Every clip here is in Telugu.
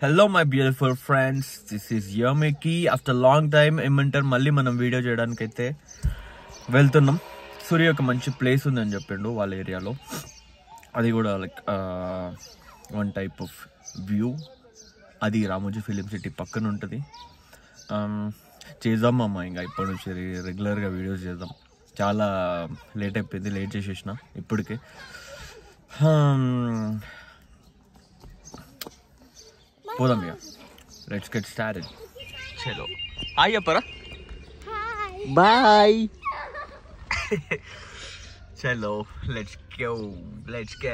Hello my beautiful friends, this is Yamiki. After long time ఏమంటారు మళ్ళీ మనం వీడియో చేయడానికి అయితే వెళ్తున్నాం. సూర్య ఒక మంచి ప్లేస్ ఉందని చెప్పిండు వాళ్ళ ఏరియాలో. అది కూడా like one type of view. అది రామోజీ ఫిలిం సిటీ పక్కన ఉంటుంది. చేద్దాం అమ్మ, ఇంకా ఇప్పటి నుంచి రెగ్యులర్గా వీడియోస్ చేద్దాం. చాలా లేట్ అయిపోయింది, లేట్ చేసేసిన ఇప్పటికే. పోదాం ఇక, లెట్స్ గెట్ స్టార్టెడ్. చలో హాయ్ చెప్పరా, బాయ్. చలో లెట్స్ గో, లెట్స్ గో.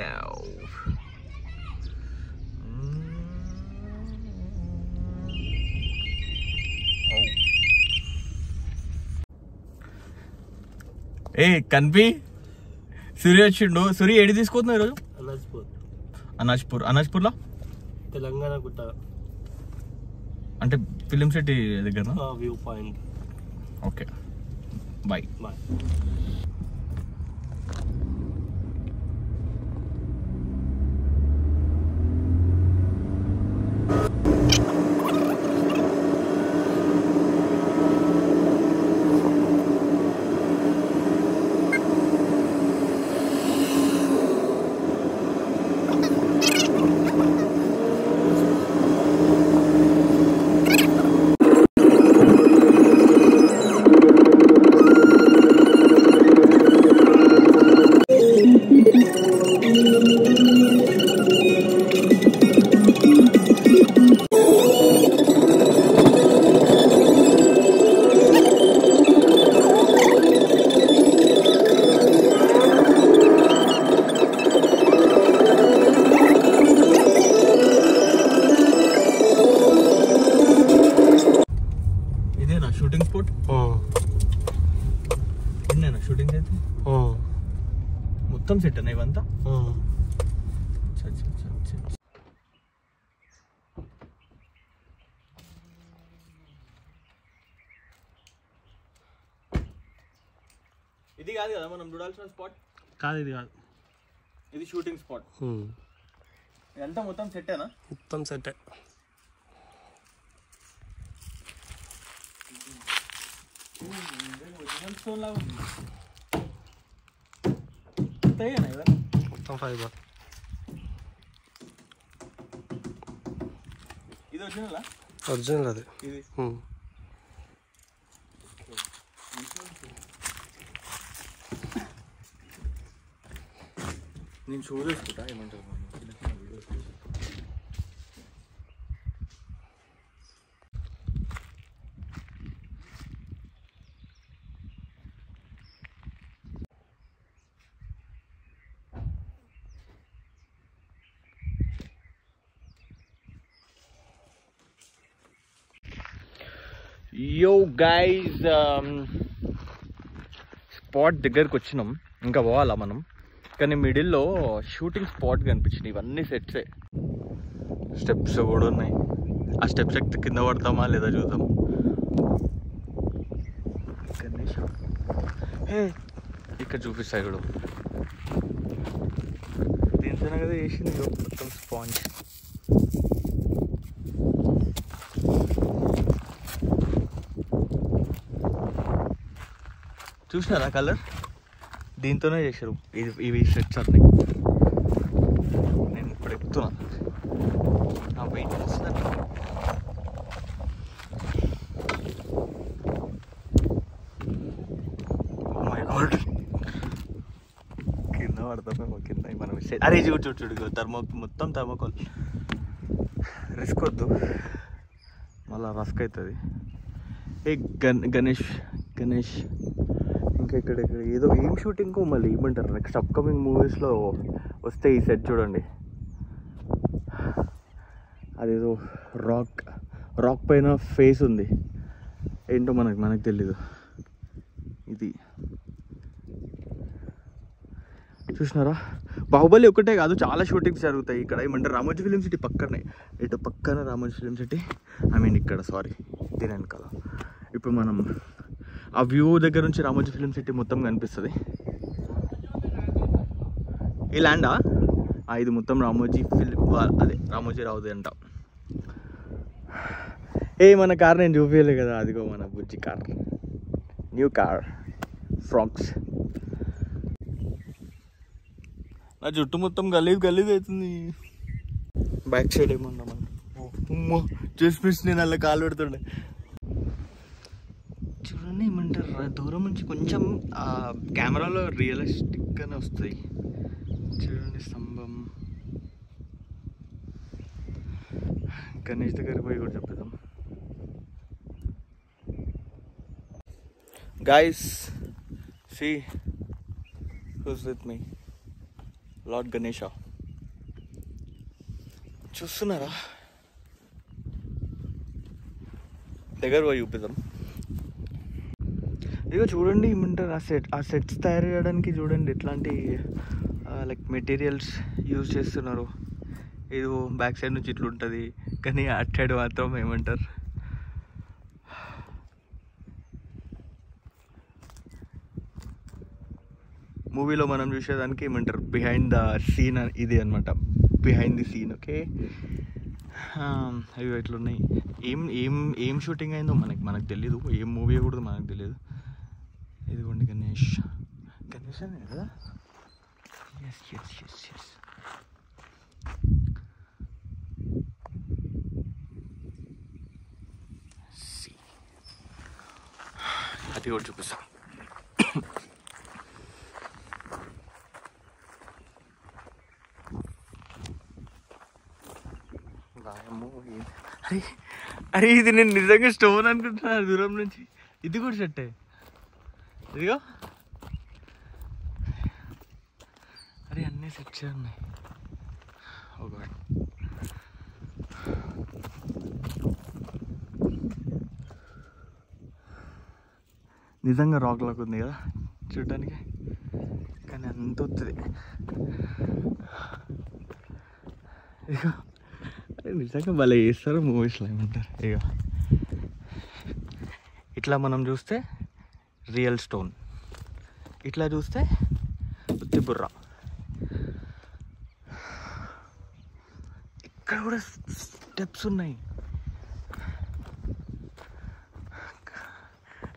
ఏ కన్పి, సూర్య వచ్చిండు. సూర్య ఏడి తీసుకుపోతున్నావు ఈరోజు? అనాజ్పూర్లో తెలంగాణ గుట్ట అంటే ఫిలిం సిటీ దగ్గర వ్యూ పాయింట్. ఓకే బాయ్. షూటింగ్ స్పాట్ ఎన్నేనా షూటింగ్ అయితే మొత్తం సెట్ అన్న ఇవంతా? ఇది కాదు కదా మనం చూడాల్సిన స్పాట్? కాదు, ఇది కాదు, ఇది షూటింగ్ స్పాట్. ఇదంతా మొత్తం సెట్టేనా? మొత్తం సెట్టే. మొత్తం ఫైబర్. ఇది ఒరిజినల్? ఒరిజినల్ అది. ఇది నేను షూ చేసుకుంటా, ఏమంటారు? యో గైజ్, స్పాట్ దగ్గరకు వచ్చినాం, ఇంకా పోవాలా మనం. కానీ మిడిల్లో షూటింగ్ స్పాట్ కనిపించింది. ఇవన్నీ సెట్సే, స్టెప్స్ కూడా ఉన్నాయి. ఆ స్టెప్స్ ఎక్కి కింద పడతామా లేదా చూద్దాం. ఇక్కడ చూపిస్తాయి కూడా, దీంతోనే కదా చేసింది మొత్తం స్పాంజ్. చూసినారా కలర్? దీంతోనే చేశారు ఇవి సెట్స్ అన్నీ. నేను ఇప్పుడు ఎక్కుతున్నా, నా వెయిట్ వస్తుందండి. కింద పడతామేమో, కింద మనం అరే చూడు చూడు మొత్తం థర్మోకోల్. రిస్క్ వద్దు, మళ్ళీ రస్క్ అవుతుంది. ఏ గణేష్ ఇంకా ఇక్కడ ఏదో ఏం షూటింగ్ మళ్ళీ ఏమంటారు, నెక్స్ట్ అప్కమింగ్ మూవీస్లో వస్తే ఈ సెట్ చూడండి. అదేదో రాక్ పైన ఫేస్ ఉంది, ఏంటో మనకు తెలీదు. ఇది చూసినారా? బాహుబలి ఒకటే కాదు, చాలా షూటింగ్స్ జరుగుతాయి ఇక్కడ. ఏమంటారు, రామోజీ ఫిలిం సిటీ పక్కనే, ఇటు పక్కన రామోజీ ఫిలిం సిటీ, ఇక్కడ సారీ తినాను కదా. ఇప్పుడు మనం ఆ వ్యూ దగ్గర నుంచి రామోజీ ఫిలిం సిటీ మొత్తం కనిపిస్తుంది. ఈ ల్యాండా? ఇది మొత్తం రామోజీ ఫిలిం, అదే రామోజీ రావుది అంట. మన కార్ నేను చూపించలే కదా, అదిగో మన బుజ్జి కార్, న్యూ కార్ ఫ్రాక్స్. నా చుట్టూ మొత్తం గలీజ్ అవుతుంది. బ్యాక్ సైడ్ ఏమన్నా చూసి నేను అలా కాలు పెడుతుండే. చూడండి, ఏమంటారు దూరం నుంచి కొంచెం కెమెరాలో రియలిస్టిక్గానే వస్తాయి. చూడండి స్తంభం. గణేష్ దగ్గరికి పోయి కూడా చెప్పేద్దాం. Guys, see who's with me, Lord Ganesha. చూస్తున్నారా? దగ్గర పోయి చూపిద్దాం. ఇక చూడండి, ఏమంటారు ఆ సెట్స్ తయారు చేయడానికి చూడండి ఎట్లాంటి లైక్ మెటీరియల్స్ యూజ్ చేస్తున్నారు. ఇది బ్యాక్ సైడ్ నుంచి ఇట్లా ఉంటుంది, కానీ అటు సైడ్ మాత్రం ఏమంటారు మూవీలో మనం చూసేదానికి ఏమంటారు బిహైండ్ ద సీన్ ఇది అనమాట, బిహైండ్ ది సీన్. ఓకే, అవి ఎట్లున్నాయి, ఏం షూటింగ్ అయిందో మనకు తెలీదు, ఏం మూవీ కూడా మనకు తెలియదు. ఇదిగోండి గణేష్ అనే కదా. ఎస్ అది కూడా చూపిస్తా. అరే ఇది నేను నిజంగా స్టోన్ అనుకుంటున్నాను దూరం నుంచి. ఇది కూడా సెట్టే, ఇదిగో. అరే అన్నీ సెట్ ఉన్నాయి. నిజంగా రాక్ లాగా ఉంది కదా చూడడానికి, కానీ అంత వస్తుంది. ఇక నిజంగా భలే చేస్తారు మూవీస్లో, ఏమంటారు ఇక ఇట్లా మనం చూస్తే రియల్ స్టోన్, ఇట్లా చూస్తే ఉత్తి బుర్ర. ఇక్కడ కూడా స్టెప్స్ ఉన్నాయి.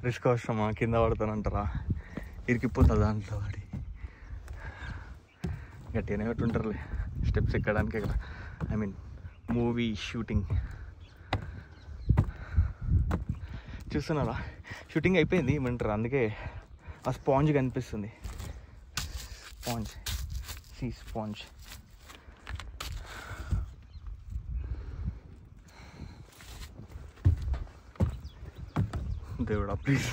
రిస్క్ అవసరమా? కింద పడతానంటారా? ఇరికిపోతా దాంట్లో వాడి. గట్టిగానే పెట్టుంటారులే స్టెప్స్ ఎక్కడానికే కదా, ఐ మీన్ మూవీ షూటింగ్. చూస్తున్నారా, షూటింగ్ అయిపోయింది ఏమంటారు, అందుకే ఆ స్పాంజ్ కనిపిస్తుంది. స్పాంజ్ దేవుడా ప్లీజ్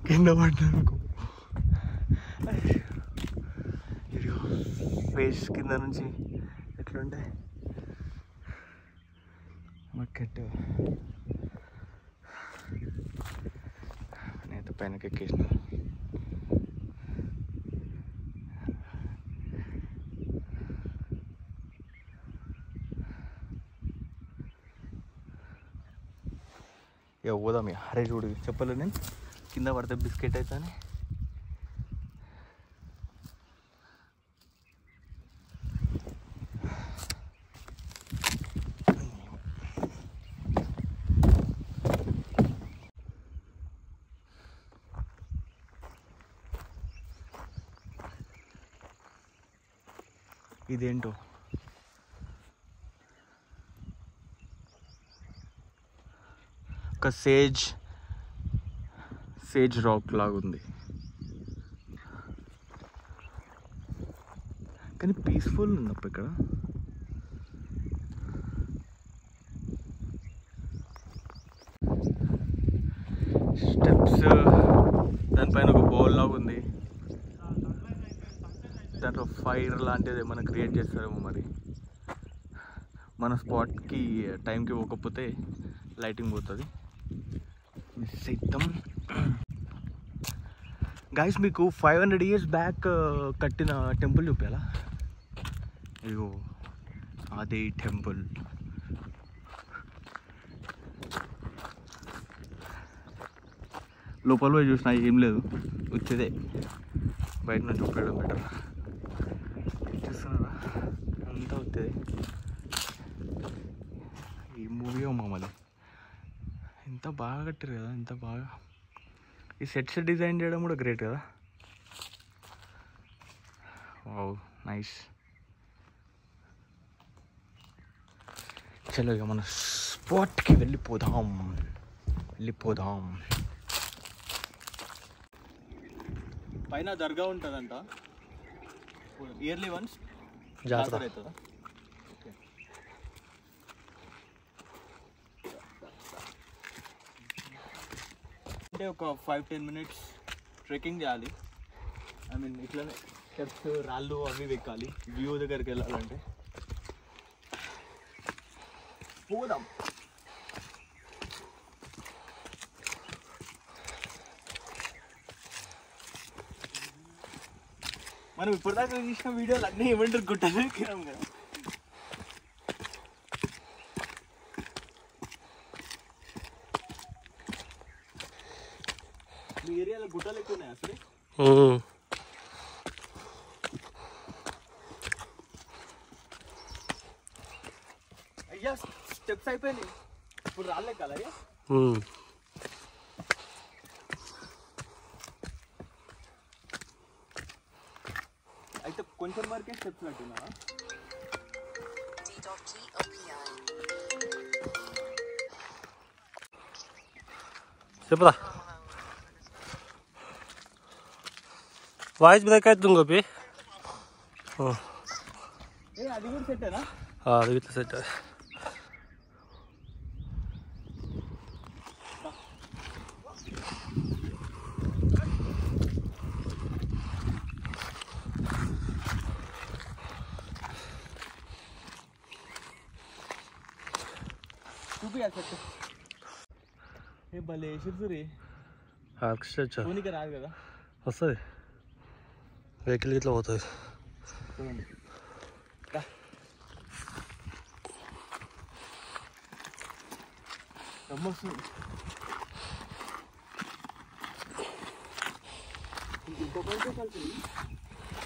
కింద పడ్డాను. ఫేస్ కింద నుంచి ఎట్లుంటే మక్కెట్టు నేత పైనకి ఎక్కేసిన. ఇక పోదాం. ఇక అరే చూడు, చెప్పలే నేను కింద పడితే బిస్కెట్ అవుతానే. ఇదేంటో ఒక సేజ్ రాక్ లాగా ఉంది, కానీ పీస్ఫుల్ ఉన్నప్పుడు ఇక్కడ. స్టెప్స్, దానిపైన ఒక బౌల్ లాగా ఉంది, దాంట్లో ఫైర్ లాంటిది ఏమైనా క్రియేట్ చేస్తారేమో మరి. మన స్పాట్కి టైంకి పోకపోతే లైటింగ్ పోతుంది. మిస్ అవుతాం. గైస్, మీకు 500 years బ్యాక్ కట్టిన టెంపుల్ చూపించాలా? అయ్యో అదే టెంపుల్. లోపల పోయి చూసినా ఏం లేదు, వచ్చేదే. బయట నుంచి చూపించడం బెటర్. చూస్తున్నారా, అంతా వచ్చేది. ఈ మూవీ మామూలు ఎంత బాగా కట్టారు కదా, ఎంత బాగా. ఈ సెట్స్ డిజైన్ చేయడం కూడా గ్రేట్ కదా. Wow, nice. చలో ఇక మన స్పాట్కి వెళ్ళిపోదాం. పైన దర్గా ఉంటుందంట, ఇయర్లీ వన్స్ జాతర అవుతుందా? అంటే ఒక 5-10 minutes ట్రెక్కింగ్ చేయాలి. ఐ మీన్ ఇట్లనే స్టెప్స్, రాళ్ళు అవి ఎక్కాలి వ్యూ దగ్గరికి వెళ్ళాలంటే. పోదాం. మనం ఇప్పటిదాకా చూసిన వీడియోలు అన్నీ ఏమంటారు గుట్టలు ఎక్కినాం కదా. మీ ఏరియాలో గుట్టలు ఎక్కువ ఉన్నాయి అసలు. అయ్యా స్టెప్స్ అయిపోయినాయి, ఇప్పుడు రాలే కదా అయ్యా. అయితే కొంచెం వరకే స్టెప్స్ కట్టినా. చెప్పురా. వాయిస్ బ్రేక్ అవుతుంది గోపి. అది కూడా సెట్టేనా? అది ఇట్లా సెట్. చూపి సెట్. ఏ భలే వేసిర్రు. ఆర్కెస్ట్రా ఫోన్కి రాదు కదా. వస్తుంది, వెహికల్ ఇట్లా పోతుంది.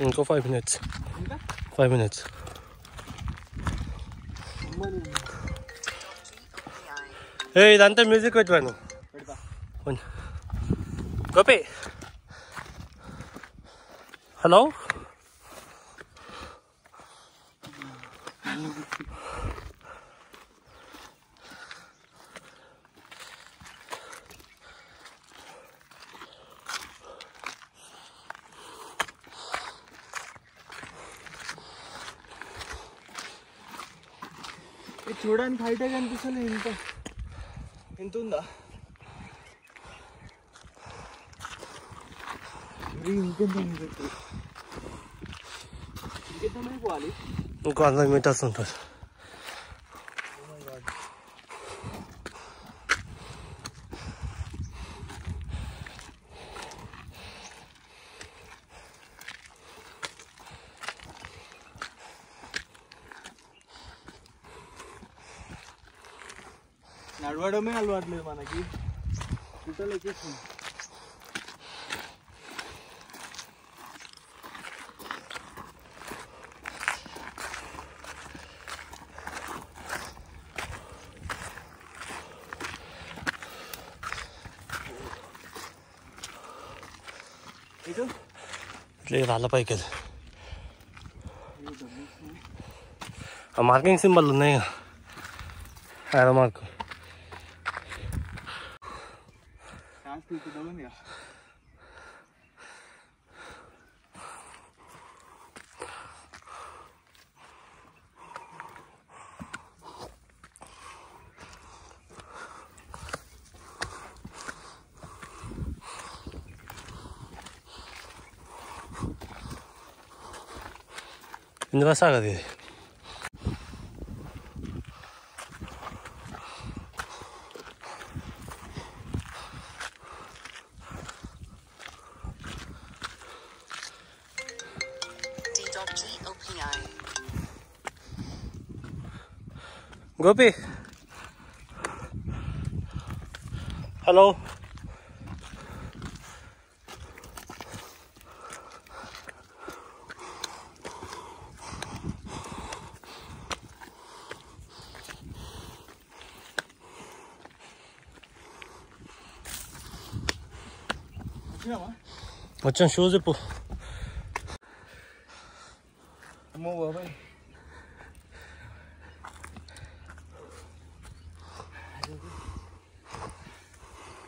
ఇంకో 5 minutes. 5 minutes. ఇదంతా మ్యూజిక్ పెట్టాను గోపి. హలో, చూడడానికి హైటే కనిపిస్తుంది. ఎంత ఉందా? ఇంకెంతమంది పోవాలి? ఇంకో 100 meters ఉంటుంది. నడవడమే అలవాట్లేదు మనకి, గుట్టలు ఎక్కేస్తుంది. ఇటు ఇట్లా రాళ్ళ పైకి వెళ్ళి ఆ మార్కింగ్ సింబల్ ఉన్నాయి కదా, ఆరో మార్కు. ఇందులో సాగది. గోపి హలో, వచ్చాం షూస్ ఇప్పు. అమ్మో బాబాయ్,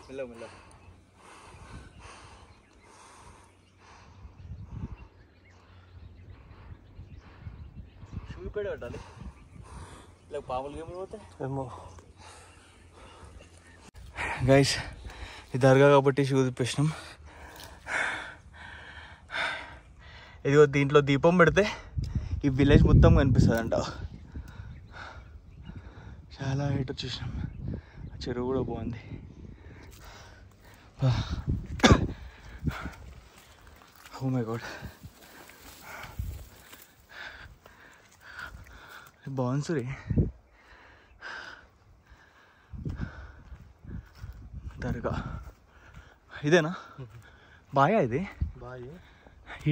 మెల్ల మెల్ల. షూ ఇప్పుడే పెట్టాలి, ఇలా పాములు గేములు పోతాయి ఏమో. గైస్ ఇది దర్గా కాబట్టి షూ తిప్పేసినాం. ఇదిగో దీంట్లో దీపం పెడితే ఈ విలేజ్ మొత్తం కనిపిస్తుంది అంట. చాలా హైట్ వచ్చేసినాం. చెరువు కూడా బాగుంది. ఓ మై గాడ్, బాగుంది సరే. దర్గా ఇదేనా బాయా? ఇది బాయ్.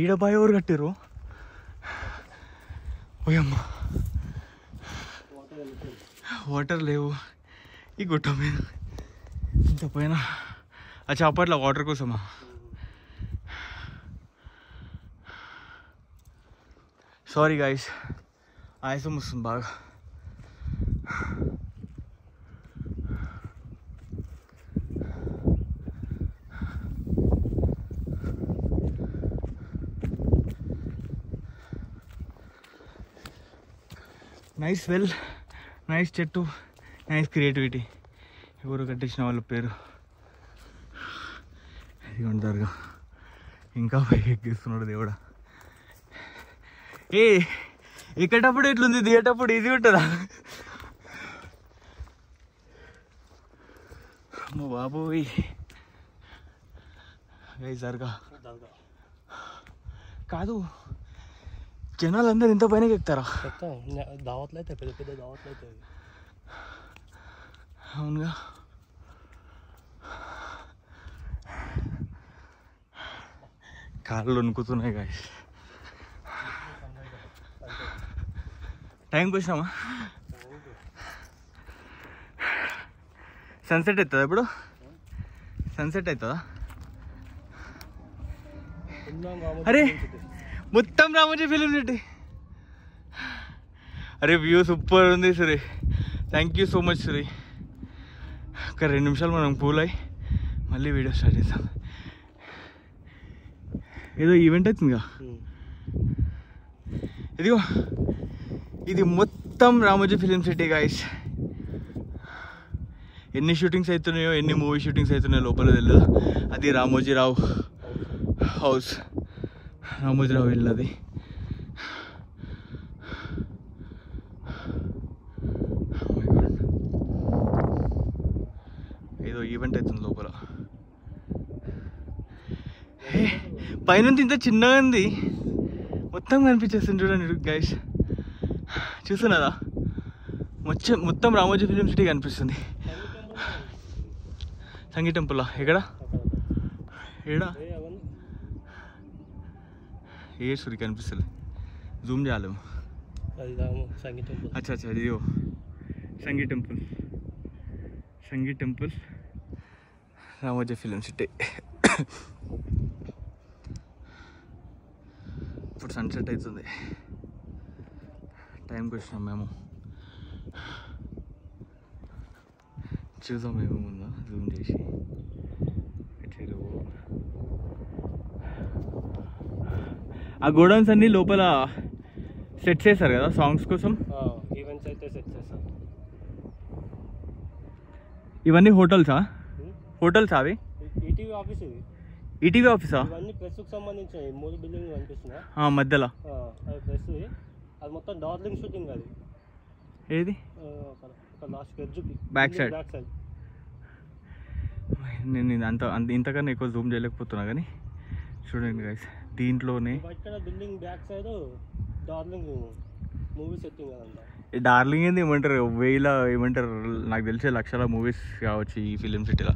ఈడ బాయ్ ఎవరు కట్టారు? ఓయమ్మ, వాటర్ లేవు ఈ గుట్ట మీద. ఇంత పైన ఆ చేపట్ల వాటర్ కోసమా? సారీ గాయస్, ఆయాసం వస్తుంది బాగా. నైస్ వెల్, నైస్ చెట్టు, నైస్ క్రియేటివిటీ. ఎవరు కట్టించిన వాళ్ళ పేరు. ఇదిగోండి దర్గా. ఇంకా పైకి ఎక్కిస్తున్నాడు దేవుడా. ఏ ఎక్కేటప్పుడు ఎట్లుంది, దిగేటప్పుడు ఈజీ ఉంటుందా? అమ్మో బాబోయ్. దర్గా కాదు, జనాలు అందరు ఇంత పైన ఎక్కుతారా? దావత్లు అయితే పెద్ద పెద్ద దావత్లు అయితే. అవునుగా. కాళ్ళు వణుకుతున్నాయి గాయస్. టైంకి వచ్చినామా? సన్సెట్ అవుతుందా ఇప్పుడు? సన్సెట్ అవుతుందా? అరే మొత్తం రామోజీ ఫిలిం సిటీ. అరే వ్యూ సూపర్ ఉంది Sure. Thank you so much Sure. ఒక 2 నిమిషాలు మనం కూల్ అయ్యి మళ్ళీ వీడియో స్టార్ట్ చేద్దాం. ఏదో ఈవెంట్ అవుతుందిగా. ఇదిగో ఇది మొత్తం రామోజీ ఫిలిం సిటీ గాయస్. ఎన్ని షూటింగ్స్ అవుతున్నాయో, ఎన్ని మూవీ షూటింగ్స్ అవుతున్నాయో లోపల తెలియదు. అది రామోజీరావు హౌస్, రామోజీరావు వెళ్ళది. ఏదో ఈవెంట్ అవుతుంది లోపల. పైన ఇంత చిన్నగా ఉంది, మొత్తం కనిపించేస్తుంది చూడండి గైస్. చూస్తున్నారా? మొత్తం రామోజీ ఫిలిం సిటీ కనిపిస్తుంది. సంగీ టెంపుల్ ఎక్కడ? ఏడా ఏ సూరి కనిపిస్తుంది, జూమ్ చేయాలేము. అచ్చా అచ్చా, ఇదిగో Sanghi temple. Sanghi temple, Ramoji film city. ఇప్పుడు సన్సెట్ అవుతుంది. టైంకి వచ్చినాం మేము. చూద్దాం ఏమేముందో జూమ్ చేసి. ఆ గోడౌన్స్ అన్ని లోపల సెట్ చేస్తారు కదా సాంగ్స్ కోసం. ఈవెంట్స్ అయితే సెట్ చేస్తారు. ఇవన్నీ హోటల్సా? హోటల్స్ అవి? ఈటీవీ ఆఫీస్ ఇది. ఈటీవీ ఆఫీసా? ఇవన్నీ ప్రెస్కి సంబంధించిన 3 బిల్డింగ్ కనిపిస్తున్నాయి మధ్యలో. అది ప్రెస్. అది మొత్తం డార్లింగ్ షూటింగ్. అది ఏది? లాస్ట్ ఎడ్జ్కి బ్యాక్ సైడ్. Back side. నేను ఇంతకన్నా ఎక్కువ జూమ్ చేయలేకపోతున్నా కానీ చూడండి గైస్, దీంట్లోనే ఇక్కడ building back side Darling movie setting కదంట. డార్లింగ్ ఏంది ఏమంటారు, ఏమంటారు నాకు తెలిసే లక్షల మూవీస్ కావచ్చు ఈ ఫిలిం సిటీలో.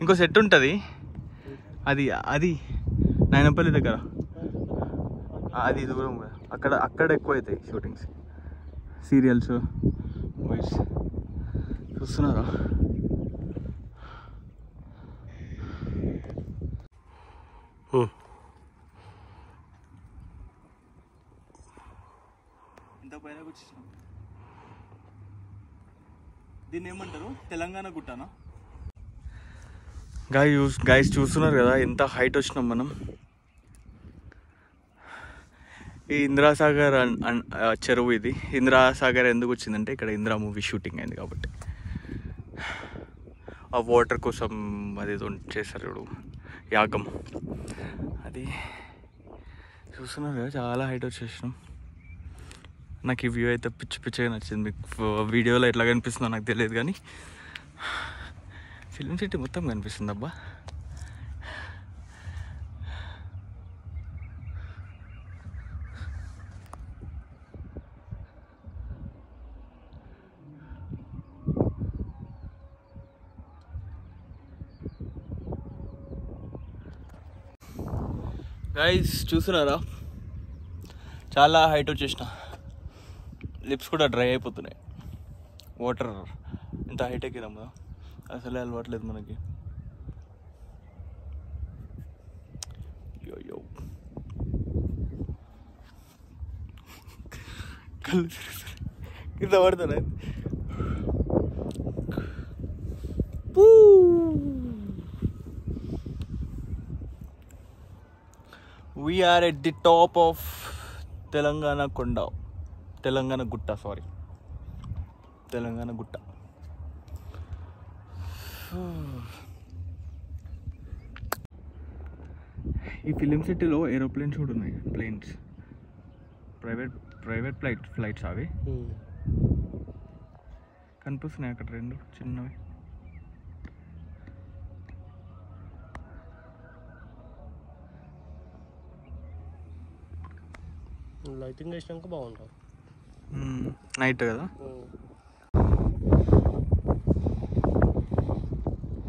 ఇంకో సెట్ ఉంటుంది, అది నాయనపల్లి దగ్గర. అది దూరం, అక్కడ ఎక్కువ అవుతాయి షూటింగ్స్, సీరియల్స్, మూవీస్. చూస్తున్నారా? ఇంత పైన కూర్చున్నాం. దీన్ని ఏమంటారు, తెలంగాణ గుట్టనా? గైస్ చూస్తున్నారు కదా ఎంత హైట్ వచ్చినాం మనం. ఈ ఇందిరాసాగర్ చెరువు ఇది. ఇందిరాసాగర్ ఎందుకు వచ్చిందంటే ఇక్కడ ఇందిరా మూవీ షూటింగ్ అయింది కాబట్టి. ఆ వాటర్ కోసం అదేదో చేస్తారు చూడు, యాగం. అది చూస్తున్నారు కదా, చాలా హైట్ వచ్చేసినాం. నాకు ఈ వ్యూ అయితే పిచ్చి పిచ్చిగా నచ్చింది. మీకు వీడియోలో ఎట్లా కనిపిస్తుందో నాకు తెలియదు, కానీ ఫిల్మ్ సిటీ మొత్తం కనిపిస్తుంది అబ్బా. గైస్ చూస్తున్నారా, చాలా హైట్ వచ్చేసిన. లిప్స్ కూడా డ్రై అయిపోతున్నాయి. వాటర్ ఎంత హైట్ ఎక్కినాం కదా, అసలే అలవాట్లేదు మనకి. యో కళ్ళు కింద పడుతున్నాయి. We are at the top of Telangana Konda. Telangana Gutta, sorry. Telangana Gutta. ఈ ఫిలిం సిటీలో ఏరోప్లేన్స్ కూడా ఉన్నాయి. ప్లేన్స్, ప్రైవేట్ ఫ్లైట్స్ అవి కనిపిస్తున్నాయి అక్కడ, రెండు చిన్నవి. లైటింగ్ వేసినాక బాగుంటుంది నైట్ కదా.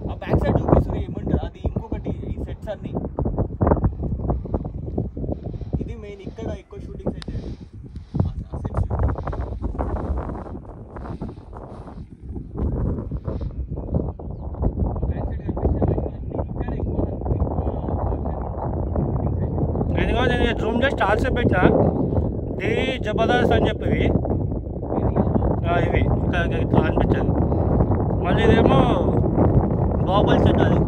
ఆ బ్యాక్ సైడ్ చూపిస్తుంది ఏమంటారు, అది ఇంకొకటి. ఈ సెట్స్ అన్ని ఇది మెయిన్, ఇక్కడ ఎక్కువ షూటింగ్స్ అయితే నేను జూమ్ చేసి స్టార్ట్ సేపు పెట్టినా. ఇది జబర్దస్త్ అని చెప్పి ఇవి ఇక్కడ అనిపించదు. మళ్ళీ ఇదేమో బాబుల్ సెట్. అది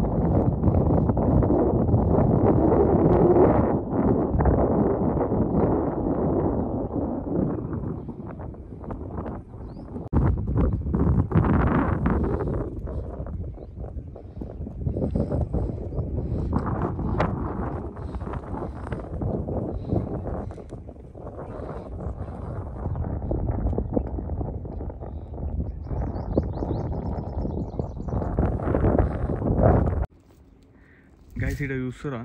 గైస్ ఇక్కడ చూస్తురా,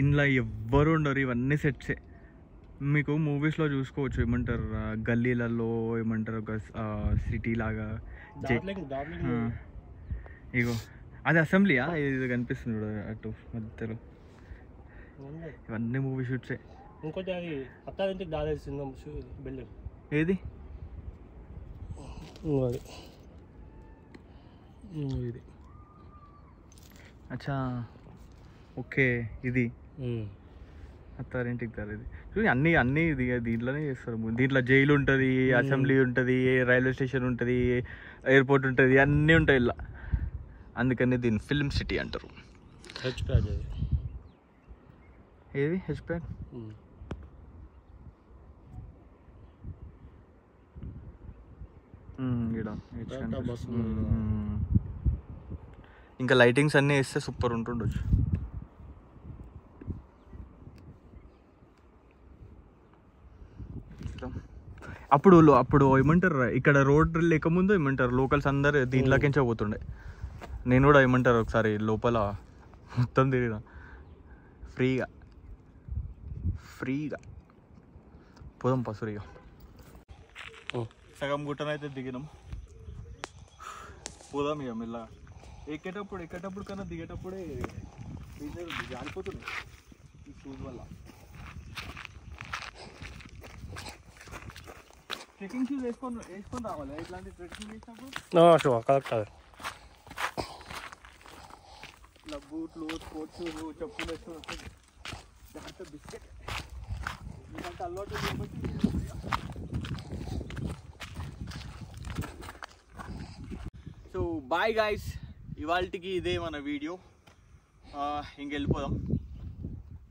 ఇందులో ఎవ్వరు ఉండరు, ఇవన్నీ సెట్సే. మీకు మూవీస్లో చూసుకోవచ్చు, ఏమంటారు గల్లీలలో, ఏమంటారు ఒక సిటీ లాగా. ఇగో అది అసెంబ్లీయా, ఇది కనిపిస్తుంది చూడ అటు మధ్యలో. ఇవన్నీ మూవీ షూట్సే. ఇంకోటి అది అత్తారింటికి దారేసింది బిల్డింగ్. ఏది ఇది అచ్చా, ఓకే. ఇది అత్తారింటికి దారేది చూడండి. అన్నీ ఇది దీంట్లోనే చేస్తారు. దీంట్లో జైలు ఉంటుంది, అసెంబ్లీ ఉంటుంది, రైల్వే స్టేషన్ ఉంటుంది, ఎయిర్పోర్ట్ ఉంటుంది, అన్నీ ఉంటాయి ఇలా. అందుకని దీన్ని ఫిల్మ్ సిటీ అంటారు. హెచ్ ప్యాడ్ ఏది హెచ్ ప్యాడ్? ఇంకా లైటింగ్స్ అన్నీ వేస్తే సూపర్ ఉంటుండొచ్చు. అప్పుడు ఏమంటారు, ఇక్కడ రోడ్ లేకముందు ఏమంటారు లోకల్స్ అందరు దీంట్లోకించే పోతుండే. నేను కూడా ఏమంటారు ఒకసారి లోపల మొత్తం తిరిగిన ఫ్రీగా పోదాం పసురిగా. సగం గుట్టనైతే దిగినాం, పోదాం ఇక మెల్లగా. ఎక్కేటప్పుడు కన్నా దిగేటప్పుడే జారిపోతుంది ఈ షూస్ వల్ల. ట్రెక్కింగ్ షూస్ వేసుకొని రావాలి ఇట్లాంటి ట్రెక్కింగ్ చేసినప్పుడు. కరెక్ట్. ఇట్లా బూట్లు స్పోర్ట్స్ షూలు చెప్పులు వేసుకొని దాంట్లో బిస్కెట్ ఇదంతా అలవాటు కాబట్టి. సో బాయ్ గాయ్స్, ఇవాళకి ఇదే మన వీడియో. ఇంకెళ్ళిపోదాం.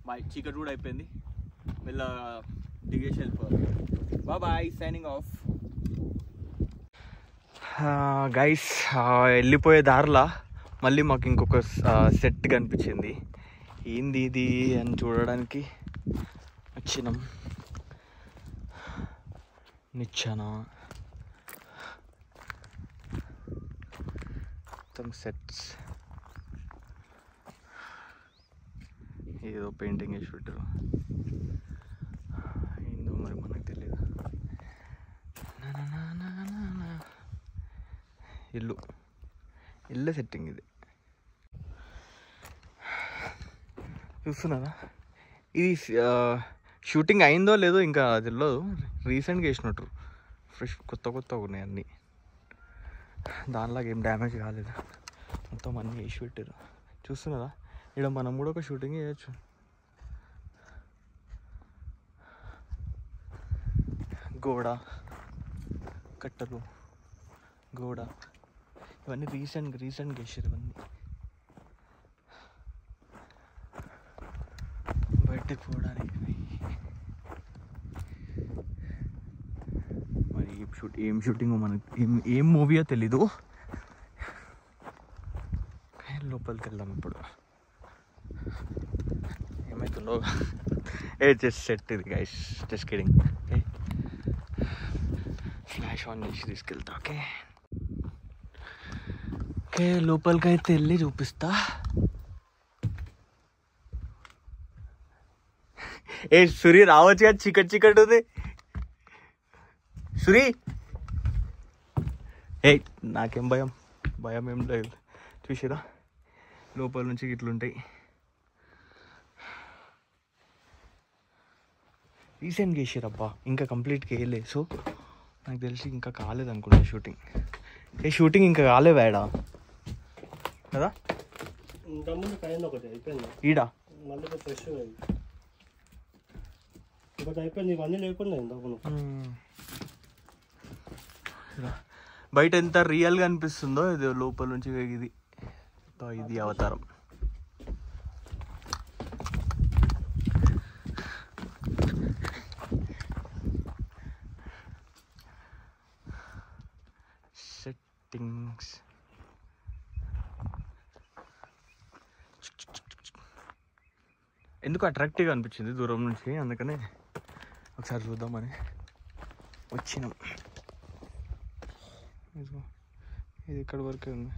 బాయ్, చీకటి కూడా అయిపోయింది, వెళ్ళ దిగేసి వెళ్ళిపోదాం. Bye, signing off. గైస్, వెళ్ళిపోయే దారిలా మళ్ళీ మాకు ఇంకొక సెట్ కనిపించింది. ఏంది ఇది అని చూడడానికి వచ్చినాం. నిచ్చాన మొత్తం సెట్స్, ఏదో పెయింటింగ్ వేసి పెట్టారు. ఏందో మరి మనకు తెలియదు. ఇల్లు సెట్టింగ్ ఇది చూస్తున్నారా. ఇది షూటింగ్ అయిందో లేదో ఇంకా తెలియదు, రీసెంట్గా వేసినట్టు. ఫ్రెష్ కొత్త ఉన్నాయి అన్నీ. దానిలాగా ఏం డ్యామేజ్ కాలేదు, మొత్తం అన్నీ వేసి పెట్టారు. చూస్తున్నారా, ఇక్కడ మనం కూడా ఒక షూటింగ్ చేయొచ్చు. గోడ కట్టలు, గోడ ఇవన్నీ రీసెంట్గా వేసారు. ఇవన్నీ బయటకు పోవడానికి. మరి ఏం షూటింగ్ మనకి ఏం మూవీయో తెలీదు. లోపలికి వెళ్దాం ఇప్పుడు, ఏమవుతుందో. జస్ట్ సెట్ ఇది guys, just kidding. Flash on చేసి తీసుకెళ్తా. ఓకే, లోపలికి అయితే వెళ్ళి చూపిస్తా. సురి రావచ్చు కదా, చికెట్ ఉంది. సురి, నాకేం భయం ఏం లేదు. చూసిరా, లోపల నుంచి ఇట్లుంటాయి. రీసెంట్గా వేసారబ్బా, ఇంకా కంప్లీట్గా వేయలేదు. సో నాకు తెలిసి ఇంకా కాలేదనుకుంటా షూటింగ్ ఇంకా కాలేవాడా కదా. ఈడా మళ్ళీ ఫ్రెష్ ఒకటి అయిపోయింది, ఇవన్నీ లేకుండా. బయట ఎంత రియల్గా అనిపిస్తుందో ఇది లోపల నుంచి ఇది అవతారం. సెట్టింగ్స్ ఎందుకు అట్రాక్టివ్గా అనిపించింది దూరం నుంచి, అందుకనే ఒకసారి చూద్దామని వచ్చినాం. ఇది ఇక్కడ వరకే ఉంది.